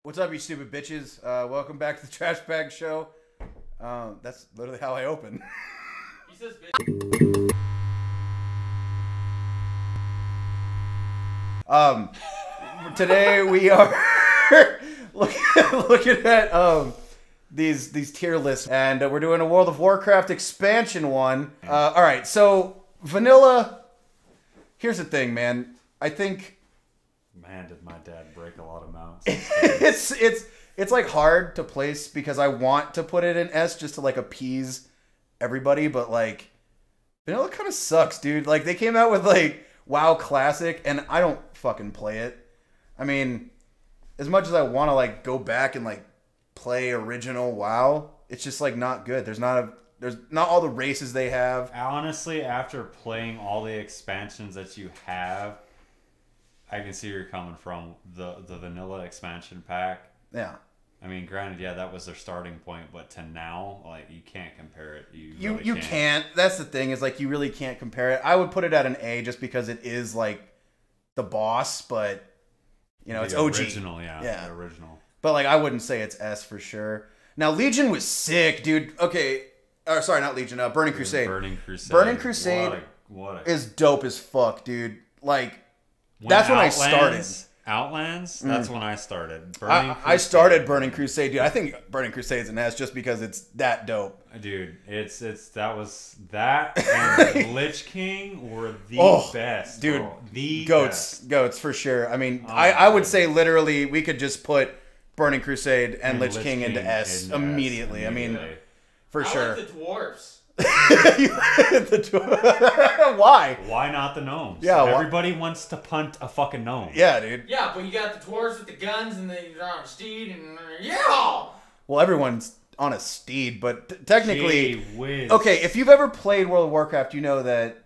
What's up, you stupid bitches? Welcome back to the Trash Bag Show. That's literally how I open. He says bitch. Today we are looking at these tier lists, and we're doing a World of Warcraft expansion one. All right, so vanilla. Here's the thing, man. I think. Man, did my dad break a lot of mounts. It's like hard to place because I want to put it in S just to like appease everybody, but like vanilla kind of sucks, dude. Like they came out with like WoW Classic and I don't fucking play it. I mean, as much as I want to like go back and like play original WoW, it's just like not good. There's not all the races they have. Honestly, after playing all the expansions that you have, I can see where you're coming from. The vanilla expansion pack. Yeah. I mean, granted, yeah, that was their starting point, but to now, like, you can't compare it. You really can't. That's the thing, is like you really can't compare it. I would put it at an A just because it is like the boss, but you know, it's OG. Original, yeah. The original. But like I wouldn't say it's S for sure. Now Legion was sick, dude. Okay. Or sorry, not Legion, Burning Crusade. Burning Crusade. Burning Crusade is dope as fuck, dude. Like that's when I started. Outlands? That's when I started. I started Burning Crusade, dude. I think Burning Crusade's an S just because it's that dope. Dude, that and Lich King were the best, dude. Bro. The goats for sure. I mean, I would say literally we could just put Burning Crusade and Lich King into S immediately. I mean, for sure. I like the dwarves. Why? Why not the gnomes? Yeah, everybody wants to punt a fucking gnome. Yeah, dude. Yeah, but you got the dwarves with the guns and they're on a steed and yeah. Well, everyone's on a steed, but technically, okay. If you've ever played World of Warcraft, you know that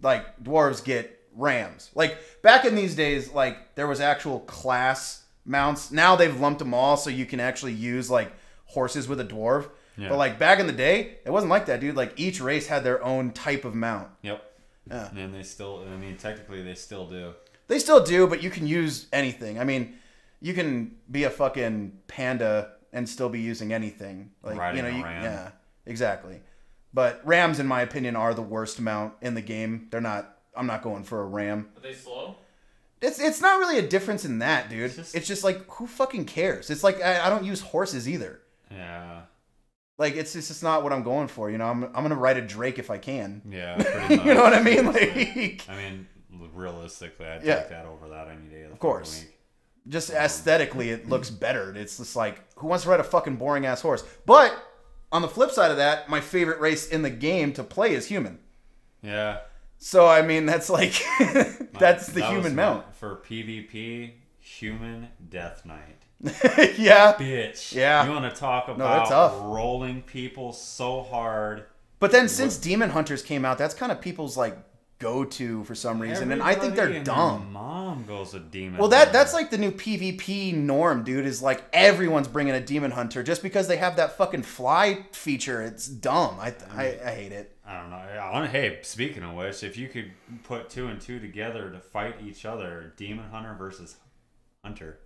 like dwarves get rams. Like back in these days, like there was actual class mounts. Now they've lumped them all, so you can actually use like horses with a dwarf. Yeah. But like back in the day, it wasn't like that, dude. Like each race had their own type of mount. Yep. Yeah. And they still, I mean, technically they still do. They still do, but you can use anything. I mean, you can be a fucking panda and still be using anything. Like riding a ram. Yeah, exactly. But rams, in my opinion, are the worst mount in the game. They're not. I'm not going for a ram. Are they slow? It's not really a difference in that, dude. It's just like who fucking cares? It's like I don't use horses either. Yeah. Like it's just not what I'm going for, you know. I'm gonna ride a Drake if I can. Yeah, pretty much. You know what I mean? Like, I mean, realistically, I'd take that over that any day of the of course. week. Just aesthetically, it looks better. It's just like, who wants to ride a fucking boring ass horse? But on the flip side of that, my favorite race in the game to play is human. Yeah. So I mean, that's like that's the human mount for PvP. Human Death Knight. Yeah. Bitch. Yeah. You want to talk about tough. rolling people so hard. But then since Demon Hunters came out, that's kind of people's like go-to for some reason. And I think they're dumb. Mom goes with Demon Well, Hunter. that's like the new PvP norm, dude, is like everyone's bringing a Demon Hunter just because they have that fucking fly feature. It's dumb. I hate it. I don't know. Hey, speaking of which, if you could put 2 and 2 together to fight each other, Demon Hunter versus Hunter.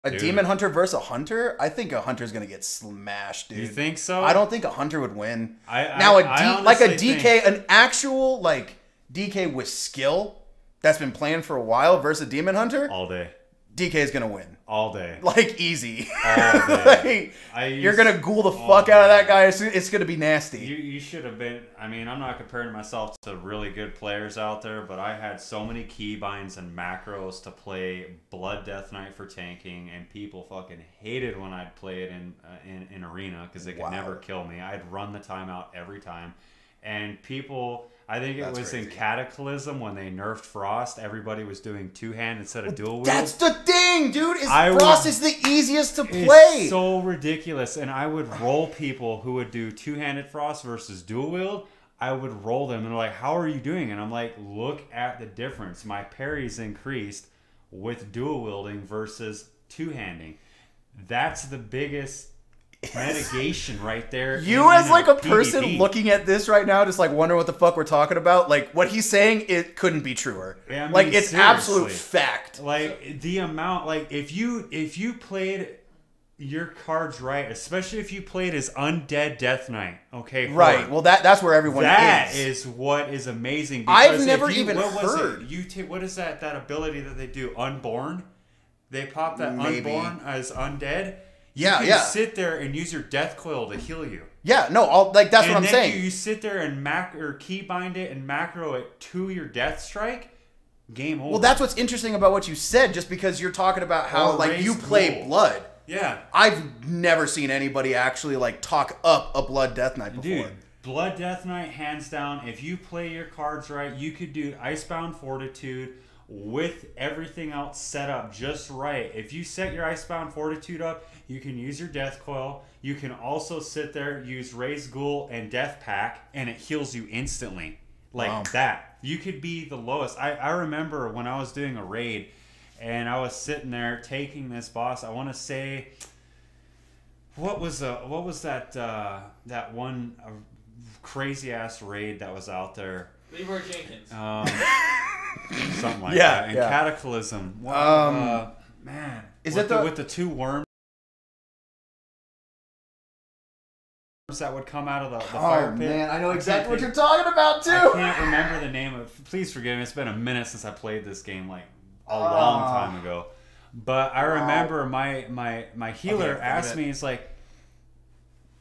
Dude. Demon Hunter versus a Hunter? I think a Hunter's going to get smashed, dude. You think so? I don't think a Hunter would win. Like a DK, an actual like DK with skill that's been playing for a while versus a Demon Hunter? All day. DK is going to win. All day. Like, easy. All day. You're going to ghoul the fuck out of that guy. It's going to be nasty. You should have been... I mean, I'm not comparing myself to really good players out there, but I had so many keybinds and macros to play Blood Death Knight for tanking, and people fucking hated when I'd play it in Arena because they could never kill me. I'd run the timeout every time. And people... I think it was crazy. In Cataclysm when they nerfed Frost. Everybody was doing two-hand instead of dual wield. That's the thing, dude. Frost is the easiest to play. It's so ridiculous. And I would roll people who would do two-handed Frost versus dual wield. I would roll them and they're like, "How are you doing?" And I'm like, "Look at the difference. My parry's increased with dual wielding versus two-handing. That's the biggest mitigation right there. You as like a PvP. person looking at this right now, just like wondering what the fuck we're talking about. Like what he's saying, it couldn't be truer. Yeah, I mean, like it's seriously. absolute fact. Like the amount, like if you played your cards right, especially if you played as Undead Death Knight, okay, Right. Well, that's where everyone that is. is what is amazing. I've because never if you, even what was heard. it? You take what is that ability that they do? Unborn. They pop that Maybe. Unborn as undead. You Yeah, can yeah. sit there and use your death coil to heal you. Yeah, no, like that's And what I'm then saying. You sit there and keybind it and macro it to your death strike. Game over. Well, that's what's interesting about what you said, just because you're talking about how Or like you raise play gold. blood. Yeah. I've never seen anybody actually like talk up a Blood Death Knight before. Dude, Blood Death Knight, hands down. If you play your cards right, you could do Icebound Fortitude with everything else set up just right. If you set your Icebound Fortitude up, you can use your Death Coil. You can also sit there, use Raise Ghoul and Death Pack, and it heals you instantly. Like that. You could be the lowest. I remember when I was doing a raid, and I was sitting there taking this boss. I want to say, what was that that one crazy ass raid that was out there? Leroy Jenkins. Something like Yeah, that. And yeah. Cataclysm. Man, Is with it the- with the two worms that would come out of the fire pit? man, I know exactly what think- you're talking about too. I can't remember the name of. Please forgive me. It's been a minute since I played this game, like a long time ago. But I remember my healer asked me, "It's like,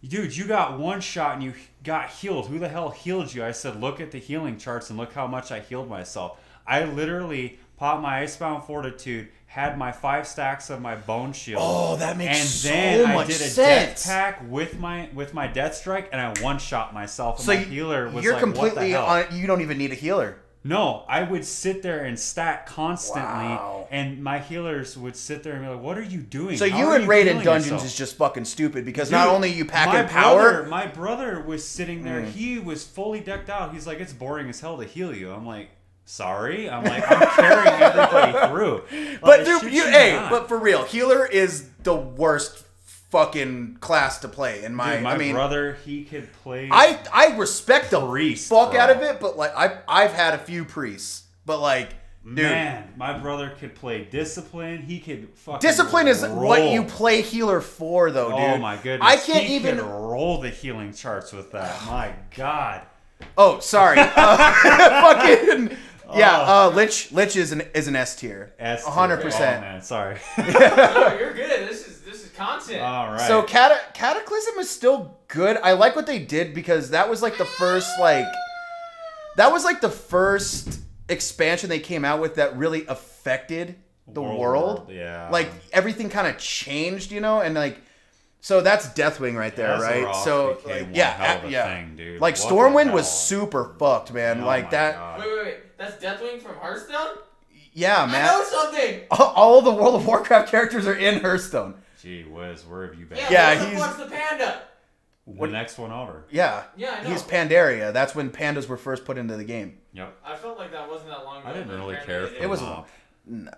dude, you got one shot and you got healed. Who the hell healed you?" I said, "Look at the healing charts and look how much I healed myself. I literally popped my Icebound Fortitude, had my 5 stacks of my Bone Shield. Oh, that makes and so then much I did a sense. Death Pack with my Death Strike, and I one shot myself. And So my healer was you're like, completely what the hell? on. You don't even need a healer. No, I would sit there and stack constantly, Wow. and my healers would sit there and be like, "What are you doing?" So How you are and Raid in healing Dungeons yourself?" is just fucking stupid because Dude, not only you pack my in power. my brother was sitting there. He was fully decked out. He's like, "It's boring as hell to heal you." I'm like, "Sorry." I'm like, "I'm carrying everybody through." But Like, dude, shit not. but for real, healer is the worst fucking class to play in my. Dude, my I mean, brother, he could play. I respect the Priest, fuck bro. out of it, but like I've had a few priests, but like dude, Man, my brother could play Discipline. He could fucking discipline is roll. what you play healer for, though, dude. Oh my goodness! I can't he even. could roll the healing charts with that. My God. Oh, sorry. Fucking yeah. Lich is an S tier. 100%. Oh man, sorry. No, you're good. This is content. All right. So Cataclysm is still good. I like what they did because that was like the first expansion they came out with that really affected the world. Yeah. Like everything kind of changed, and like so that's Deathwing right there, right? Azeroth So became like, one yeah, hell of a yeah. thing, dude. Like What the Stormwind hell? was super fucked, man. Oh like my that. God. Wait. That's Deathwing from Hearthstone? Yeah, I man. know something. All of the World of Warcraft characters are in Hearthstone. Gee whiz, where have you been? Yeah, what the he's- fuck's the panda? The next one over. Yeah. Yeah, I know. He's Pandaria. That's when pandas were first put into the game. Yep. I felt like that wasn't that long ago. I didn't but really apparently care it for is. It was- Mop. No.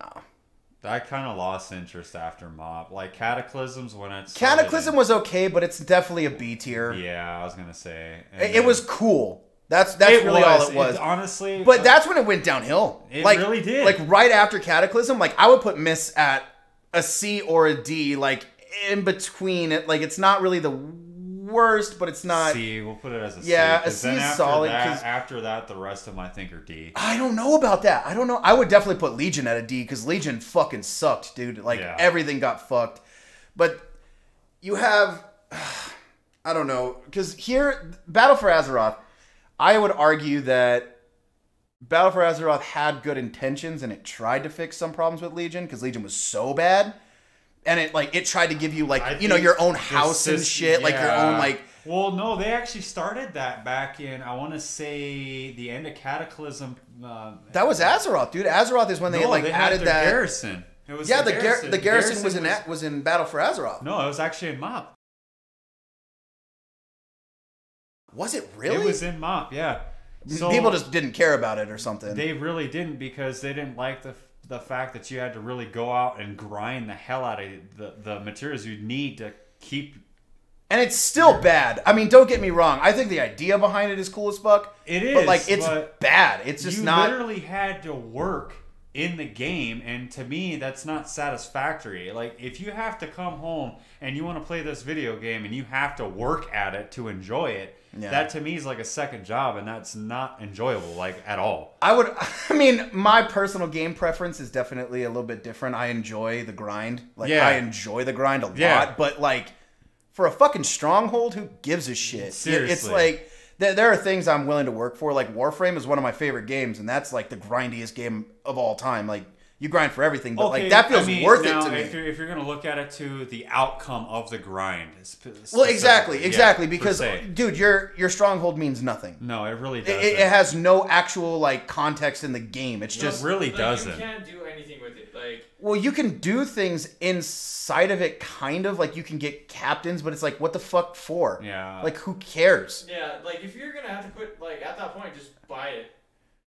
I kind of lost interest after Mop. Like Cataclysms when it started. Cataclysm was okay, but it's definitely a B tier. Yeah, I was gonna say. And It then- was cool. That's really all it was. Honestly. But that's when it went downhill. It like, really did. Like right after Cataclysm, like I would put Miss at a C or a D, like in between it. Like it's not really the worst, but it's not. C. We'll put it as a C. Yeah, a 'cause C then is after solid, that- 'cause- After that, the rest of them I think are D. I don't know about that. I don't know. I would definitely put Legion at a D because Legion fucking sucked, dude. Like Yeah. everything got fucked. But you have, I don't know, because here Battle for Azeroth, I would argue that Battle for Azeroth had good intentions and it tried to fix some problems with Legion because Legion was so bad, and it tried to give you I like think your own the house and sys- shit, like your own yeah. like. Well, no, they actually started that back in, I want to say, the end of Cataclysm. That was Azeroth, dude. Azeroth is when they they had added their that. Garrison. It was Yeah, the the garrison was in Battle for Azeroth. No, it was actually in Mop. Was it really? It was in Mop, yeah. So People just didn't care about it or something. They really didn't because they didn't like the fact that you had to really go out and grind the hell out of the materials you need to keep And it's still bad. I mean, don't get me wrong. I think the idea behind it is cool as fuck. It is, but like it's bad. It's just not. You literally had to work in the game, and to me, that's not satisfactory. Like, if you have to come home and you want to play this video game and you have to work at it to enjoy it, that to me is like a second job, and that's not enjoyable, like, at all. I mean, my personal game preference is definitely a little bit different. I enjoy the grind. Like, I enjoy the grind a lot, but like, for a fucking stronghold, who gives a shit? Seriously. It's like, there are things I'm willing to work for. Like, Warframe is one of my favorite games, and that's like the grindiest game of all time. Like, you grind for everything, but like that feels worth it to me. If you're gonna look at it to the outcome of the grind, well, exactly, because dude, your stronghold means nothing. No, it really doesn't. It has no actual like context in the game. It's just it really doesn't. You can't do anything with it. Like, well, you can do things inside of it, kind of like you can get captains, but it's like, what the fuck for? Yeah. Like, who cares? yeah, like if you're gonna have to put like at that point, just buy it.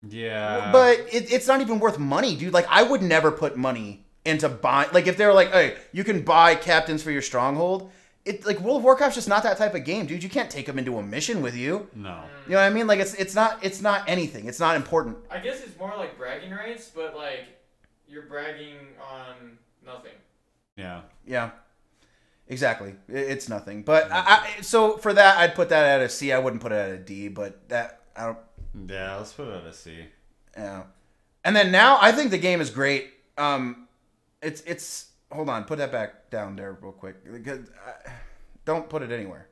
Yeah. But it's not even worth money, dude. Like, I would never put money into buying. Like, if they're like, hey, you can buy captains for your stronghold. It like World of Warcraft's just not that type of game, dude. You can't take them into a mission with you. No. You know what I mean? Like, it's not anything. It's not important. I guess it's more like bragging rights, but like you're bragging on nothing. Yeah. Yeah. Exactly. It's nothing. But so for that, I'd put that at a C. I wouldn't put it at a D. But that I don't. Yeah, let's put it at a C. Yeah. And then now I think the game is great. It's hold on, put that back down there real quick. Don't put it anywhere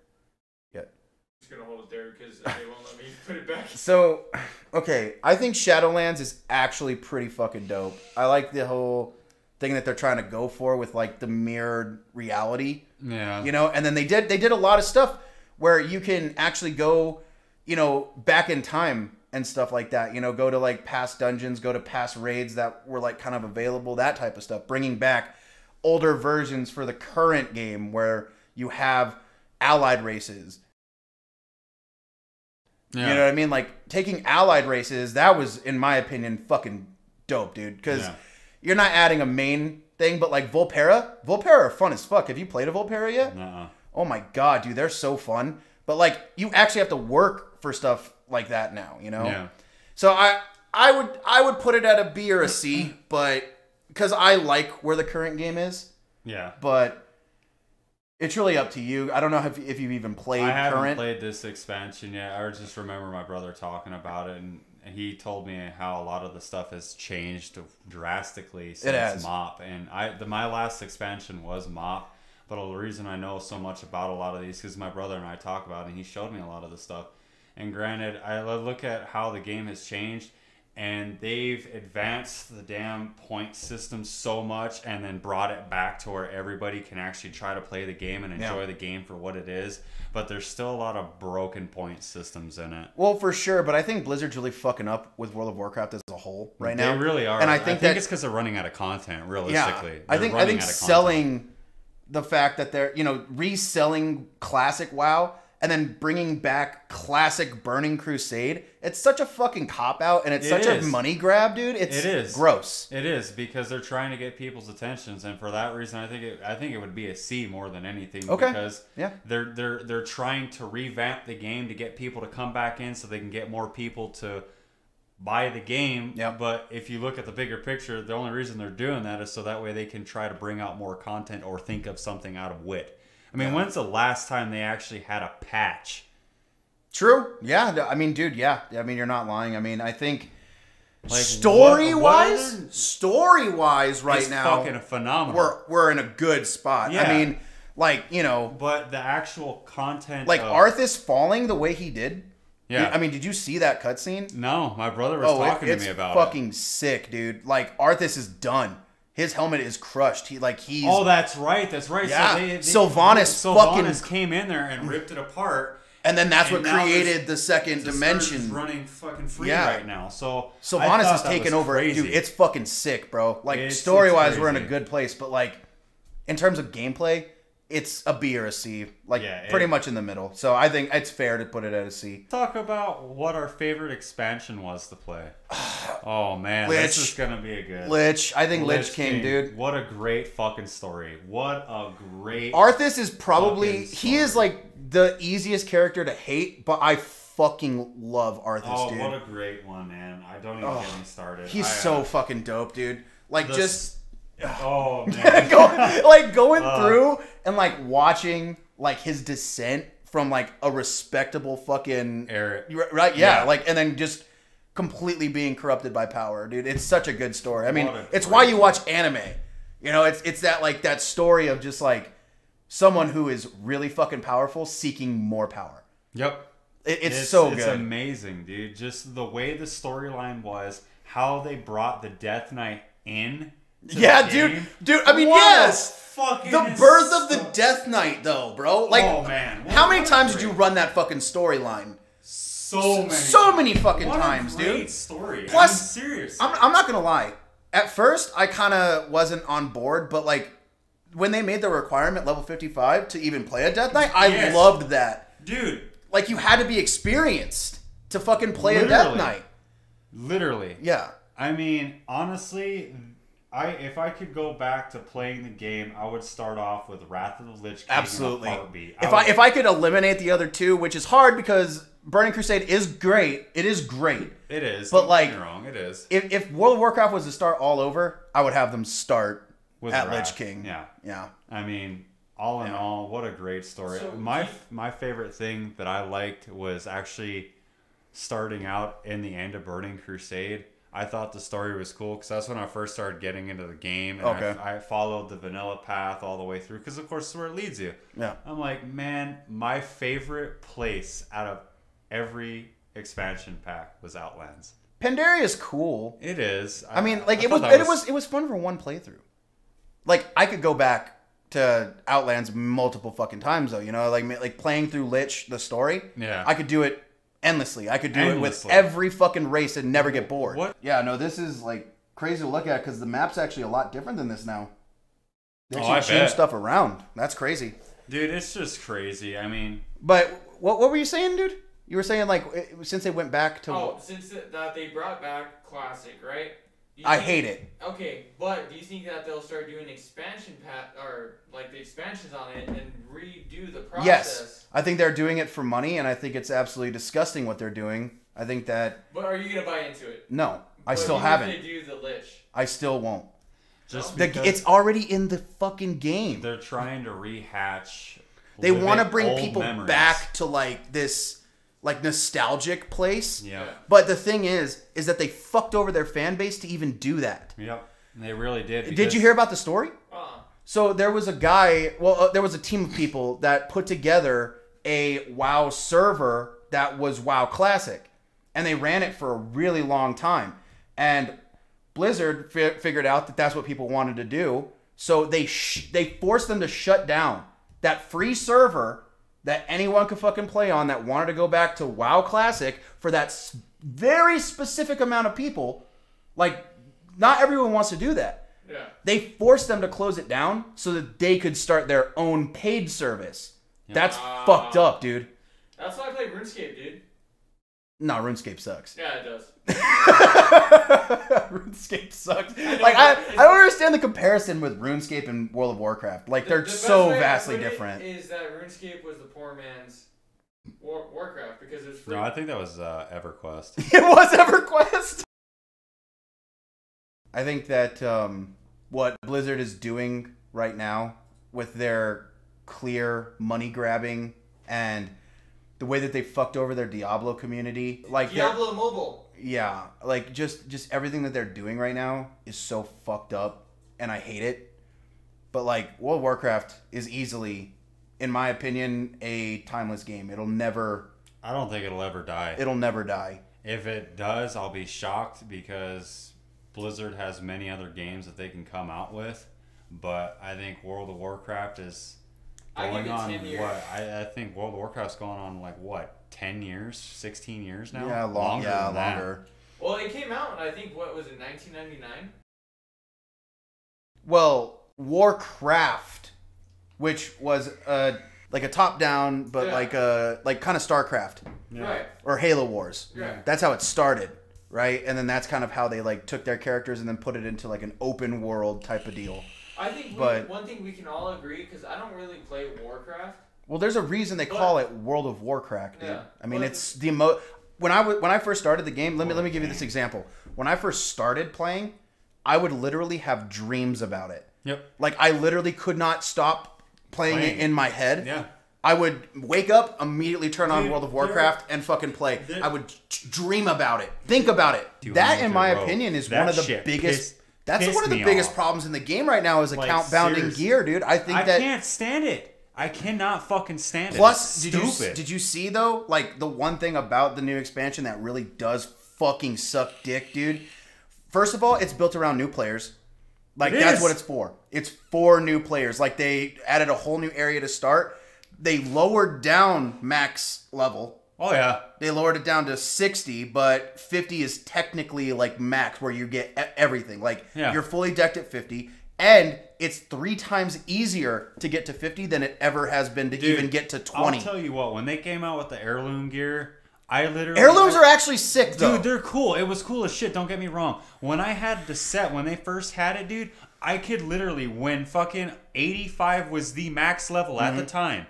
yet. I'm just gonna hold it there because they won't let me put it back. So, okay, I think Shadowlands is actually pretty fucking dope. I like the whole thing that they're trying to go for with like the mirrored reality. Yeah. You know, and then they did a lot of stuff where you can actually go, you know, back in time and stuff like that. You know, go to like past dungeons, go to past raids that were like kind of available, that type of stuff. Bringing back older versions for the current game where you have allied races. Yeah. You know what I mean? Like, taking allied races, that was, in my opinion, fucking dope, dude. Because you're not adding a main thing, but like Volpera are fun as fuck. Have you played a Volpera yet? Nuh-uh. Oh my god, dude, they're so fun. But like, you actually have to work for stuff like that now, you know? Yeah. So I would put it at a B or a C, but because I like where the current game is. Yeah. But it's really up to you. I don't know if you've even played current. I haven't played this expansion yet. I just remember my brother talking about it, and he told me how a lot of the stuff has changed drastically since MOP. And my last expansion was MOP, but the reason I know so much about a lot of these because my brother and I talk about it, and he showed me a lot of the stuff. And granted, I look at how the game has changed, and they've advanced the damn point system so much and then brought it back to where everybody can actually try to play the game and enjoy the game for what it is. But there's still a lot of broken point systems in it. Well, for sure, but I think Blizzard's really fucking up with World of Warcraft as a whole right now. They really are. And I think it's because they're running out of content, realistically. Yeah, I think selling the fact that they're, you know, reselling classic WoW and then bringing back classic Burning Crusade, it's such a fucking cop-out, and it's such a money grab, dude. It is gross. It is, because they're trying to get people's attentions, and for that reason, I think it would be a C more than anything. Okay. Because they're trying to revamp the game to get people to come back in so they can get more people to buy the game. Yep. But if you look at the bigger picture, the only reason they're doing that is so that way they can try to bring out more content or think of something out of wit. I mean, when's the last time they actually had a patch? True. Yeah. I mean, dude, yeah. I mean, you're not lying. I mean, I think like, story-wise right now, fucking phenomenal. We're in a good spot. Yeah. I mean, like, you know. But the actual content like Arthas falling the way he did. Yeah. I mean, did you see that cutscene? No, my brother was talking to me about it. It's fucking sick, dude. Like, Arthas is done. His helmet is crushed. He's. Oh, that's right. That's right. Yeah. So Sylvanas came in there and ripped it apart. And then that's what created the second dimension. Running fucking free right now. So Sylvanas is taking over. Crazy. Dude, it's fucking sick, bro. Like, story-wise, we're in a good place. But, like, in terms of gameplay, it's a B or a C. Like, pretty much in the middle. So I think it's fair to put it at a C. Talk about what our favorite expansion was to play. Oh man, Lich. this is gonna be a good Lich. I think Lich King, dude. What a great fucking story. What a great. Arthas is probably fucking he is story. like the easiest character to hate, but I fucking love Arthas, Oh, dude. what a great one, man! I don't even get me started. He's so fucking dope, dude. Like just Oh man. going through and like watching like his descent from like a respectable fucking Eric. right? Yeah, Yeah. like and then just completely being corrupted by power, dude. It's such a good story. I mean, What a it's great why you watch anime. You know, it's that like that story of just like someone who is really fucking powerful seeking more power. Yep. It's so good. It's amazing, dude. Just the way the storyline was, how they brought the Death Knight in. Yeah, dude. I mean, What yes. fucking The birth of the Death Knight, though, bro. Like, oh man, how many times did you run that fucking storyline? So many fucking times, what a great dude. story. Plus, I mean, seriously. I'm not gonna lie. At first, I kind of wasn't on board, but like when they made the requirement level 55 to even play a Death Knight, I Yes. loved that. Dude, Like you had to be experienced to fucking play a Death Literally. Knight. literally. Yeah. I mean, honestly, if I could go back to playing the game, I would start off with Wrath of the Lich King Absolutely. in a heartbeat. If I could eliminate the other two, which is hard because Burning Crusade is great. It is great. It is. But, Don't like, get me wrong, it is. If World of Warcraft was to start all over, I would have them start With at Wrath. Lich King. Yeah. Yeah. I mean, all in all, what a great story. So, My favorite thing that I liked was actually starting out in the end of Burning Crusade. I thought the story was cool because that's when I first started getting into the game. And Okay. I followed the vanilla path all the way through because, of course, it's where it leads you. Yeah. I'm like, man, my favorite place out of every expansion pack was Outlands. Pandaria is cool. It is. I mean, like thought that it was fun for one playthrough. Like I could go back to Outlands multiple fucking times though, you know, like playing through Lich the story. Yeah. I could do it endlessly. I could do it with Endlessly. every fucking race and never get bored. What? Yeah, no, this is like crazy to look at because the map's actually a lot different than this now. They Oh, actually I changed bet. stuff around. That's crazy. Dude, it's just crazy. I mean, But what were you saying, dude? You were saying like since they went back to. Since that they brought back Classic, right? Do you I think- hate it. Okay, but do you think that they'll start doing expansion or like the expansions on it and redo the process? Yes, I think they're doing it for money, and I think it's absolutely disgusting what they're doing. I think that But are you gonna buy into it? no, I But still even if haven't. They do the Lich. I still won't. just The, because it's already in the fucking game. they're trying to rehatch. They want to living bring old people memories. back to like this like nostalgic place. Yep. But the thing is that they fucked over their fan base to even do that. Yep. They really did. Did because- you hear about the story? Uh-uh. So there was a guy, there was a team of people that put together a WoW server that was WoW Classic. And they ran it for a really long time. And Blizzard figured out that that's what people wanted to do. So they forced them to shut down that free server that anyone could fucking play on that wanted to go back to WoW Classic for that very specific amount of people. Like, not everyone wants to do that. Yeah. They forced them to close it down so that they could start their own paid service. That's fucked up, dude. That's why I play RuneScape, dude. No, RuneScape sucks. Yeah, it does. RuneScape sucks. know, Like I but don't understand the comparison with RuneScape and World of Warcraft. Like they're The best so way to vastly put it different. Is that RuneScape was the poor man's Warcraft because it was free. No, I think that was EverQuest. It was EverQuest. I think that what Blizzard is doing right now with their clear money grabbing and the way that they fucked over their Diablo community, like Diablo Mobile. yeah, like just everything that they're doing right now is so fucked up, and I hate it. But like World of Warcraft is easily, in my opinion, a timeless game. It'll never I don't think it'll ever die. die. If it does, I'll be shocked because Blizzard has many other games that they can come out with. But I think World of Warcraft is I going give it on 10 years. what? I think World of Warcraft's going on like what? 10 years? 16 years now? Yeah, Longer than that. longer. Well, it came out, I think, what was it, 1999? Well, Warcraft, which was like a top down, but Yeah. like kind of StarCraft Yeah. Right. or Halo Wars. Yeah. That's how it started. right? And then that's kind of how they like took their characters and then put it into like an open world type of deal. I think one thing we can all agree, because I don't really play Warcraft. Well, there's a reason they call it World of Warcraft, dude. Yeah, I mean, it's the when I first started the game. Let me give you this example. When I first started playing, I would literally have dreams about it. Yep. Like I literally could not stop playing it in my head. Yeah. I would wake up, immediately turn on World of Warcraft, and fucking play. I would dream about it, think about it. That, in my opinion, is one of the biggest. That's one of the biggest problems in the game right now is account bounding gear, dude. I can't stand it. I cannot fucking stand it. Plus, did you see though? Like the one thing about the new expansion that really does fucking suck dick, dude. First of all, it's built around new players. Like that's what it's for. It's for new players. Like they added a whole new area to start. They lowered down max level. Oh yeah. They lowered it down to 60, but 50 is technically like max where you get everything. Like you're fully decked at 50, and it's 3 times easier to get to 50 than it ever has been to even get to 20. I'll tell you what, when they came out with the heirloom gear, heirlooms are actually sick though. Dude, they're cool. It was cool as shit, don't get me wrong. When I had the set, when they first had it, dude, I could literally, when fucking 85 was the max level at the time,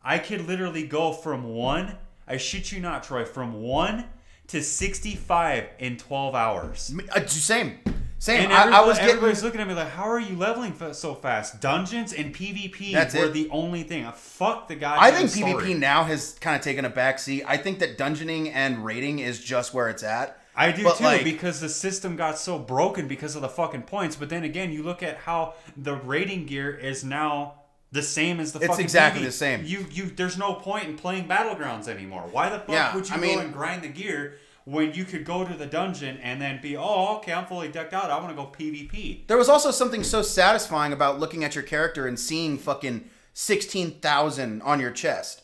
I could literally go from 1, I shit you not, Troy, from 1 to 65 in 12 hours. Same. And everybody's looking at me like, how are you leveling so fast? Dungeons and PvP were the only thing. Fuck the goddamn I think story. PvP now has kind of taken a backseat. I think that dungeoning and raiding is just where it's at. I do too, because the system got so broken because of the fucking points. But then again, you look at how the raiding gear is now the same as the fucking exactly PvP. the same. There's no point in playing Battlegrounds anymore. Why the fuck would you go and grind the gear when you could go to the dungeon and then be, oh, okay, I'm fully decked out. I want to go PvP. There was also something so satisfying about looking at your character and seeing fucking 16,000 on your chest.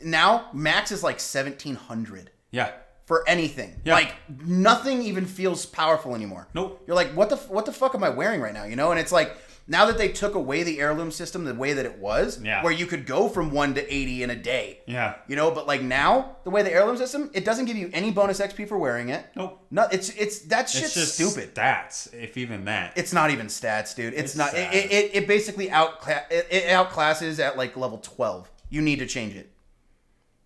Now, max is like 1,700. Yeah. For anything. Yeah. Like, nothing even feels powerful anymore. Nope. You're like, what the fuck am I wearing right now? You know? And it's like, now that they took away the heirloom system the way that it was, where you could go from 1 to 80 in a day. Yeah. You know, but like now, the way the heirloom system, it doesn't give you any bonus XP for wearing it. Nope. No, it's shit's just stupid. Stats, if even that. It's not even stats, dude. It's not. It basically outclasses at like level 12. You need to change it.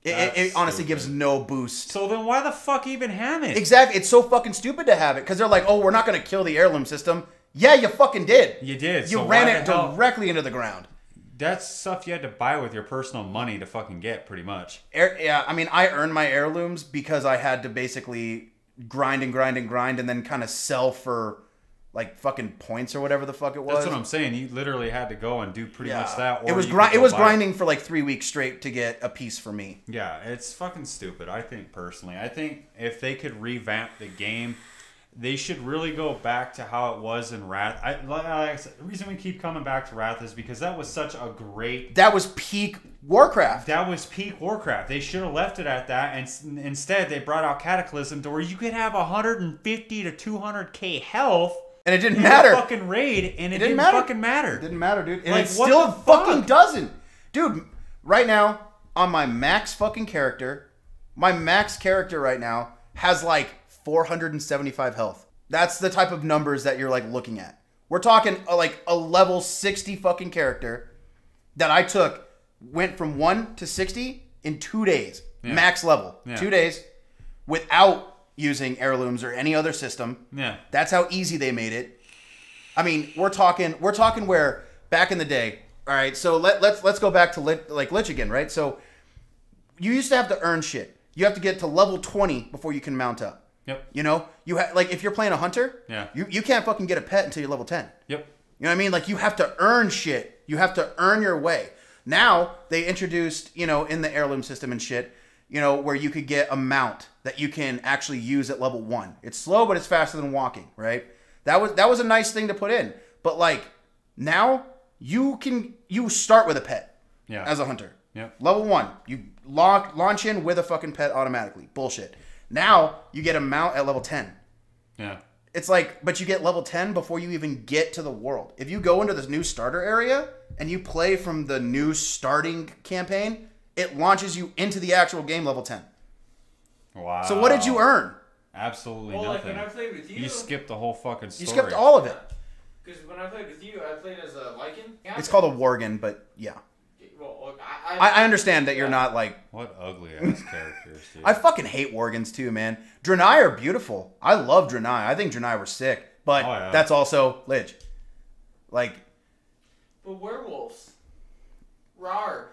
It honestly gives no boost. So then why the fuck even have it? Exactly. It's so fucking stupid to have it because they're like, oh, we're not going to kill the heirloom system. Yeah, you fucking did. You did. You ran it directly into the ground. That's stuff you had to buy with your personal money to fucking get, pretty much. Yeah, I mean, I earned my heirlooms because I had to basically grind and then kind of sell for like fucking points or whatever the fuck it was. That's what I'm saying. You literally had to go and do pretty much that. Or it was grinding for like 3 weeks straight to get a piece for me. Yeah, it's fucking stupid. I think personally, if they could revamp the game, they should really go back to how it was in Wrath. Like I said, the reason we keep coming back to Wrath is because that was such a great. That was peak Warcraft. That was peak Warcraft. They should have left it at that, and instead they brought out Cataclysm to where you could have 150 to 200k health. And it didn't matter. Fucking raid, and it didn't fucking matter. It didn't matter, dude. And like, it still fucking doesn't. Dude, right now, on my max fucking character, my max character right now has like 475 health. That's the type of numbers that you're like looking at. We're talking like a level 60 fucking character that I went from 1 to 60 in 2 days. Yeah. Max level. Yeah. 2 days without using heirlooms or any other system. Yeah. That's how easy they made it. I mean, we're talking where back in the day, all right, so let's go back to Lich again, right? So you used to have to earn shit. You have to get to level 20 before you can mount up. Yep. You know, like if you're playing a hunter, you can't fucking get a pet until you're level 10. Yep. You know what I mean? Like you have to earn shit. You have to earn your way. Now they introduced, you know, in the heirloom system and shit, you know, where you could get a mount that you can actually use at level 1. It's slow, but it's faster than walking, right? That was a nice thing to put in. But like now you start with a pet as a hunter. Yep. Level 1, you launch in with a fucking pet automatically. Bullshit. Now you get a mount at level 10. Yeah. It's like, but you get level 10 before you even get to the world. If you go into this new starter area and you play from the new starting campaign, it launches you into the actual game level 10. Wow. So what did you earn? Absolutely Well, like nothing. when I played with you, You skipped the whole fucking story. You skipped all of it. Because when I played with you, I played as a Lycan. It's called a Worgen, but yeah. Well, look, I understand that you're not like... What ugly ass characters, dude. I fucking hate Worgens too, man. Draenei are beautiful. I love Draenei. I think Draenei were sick. But that's also Lich. Like... But werewolves. Rawr.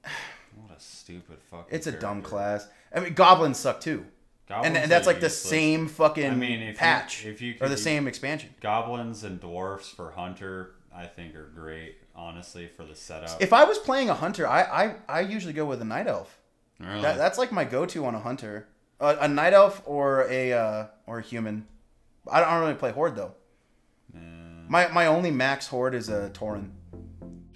What a stupid fucking It's a character. dumb class. I mean, goblins suck too. Goblins and that's are like the useless. same fucking if patch. if you or could the same expansion. Goblins and dwarfs for Hunter, I think are great, honestly, for the setup. If I was playing a hunter, I usually go with a night elf. Really? That's like my go-to on a hunter. A night elf or a human. I don't really play horde though. My only max horde is a Tauren.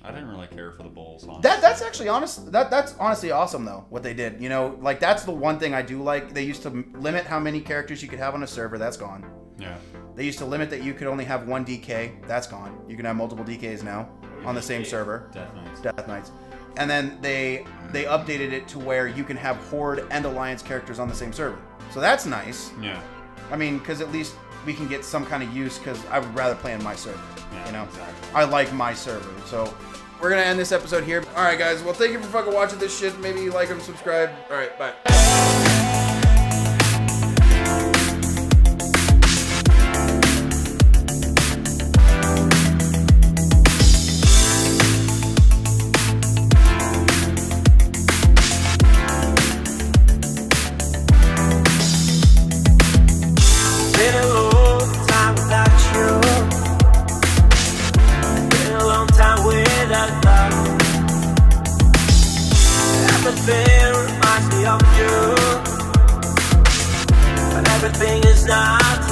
I didn't really care for the bulls. Honestly. That's actually honest. That's honestly awesome though. What they did, you know, like that's the one thing I do like. They used to limit how many characters you could have on a server. That's gone. Yeah. They used to limit that you could only have one DK. That's gone. You can have multiple DKs now on the same server. Death Knights. And then they updated it to where you can have horde and alliance characters on the same server. So that's nice. Yeah. I mean, because at least we can get some kind of use. Because I would rather play on my server. Yeah, you know, exactly. I like my server. So. We're gonna end this episode here. All right, guys. Well, thank you for fucking watching this shit. Maybe like and subscribe. All right, bye. Been a long time without you. Been a long time without love. Everything reminds me of you, but everything is not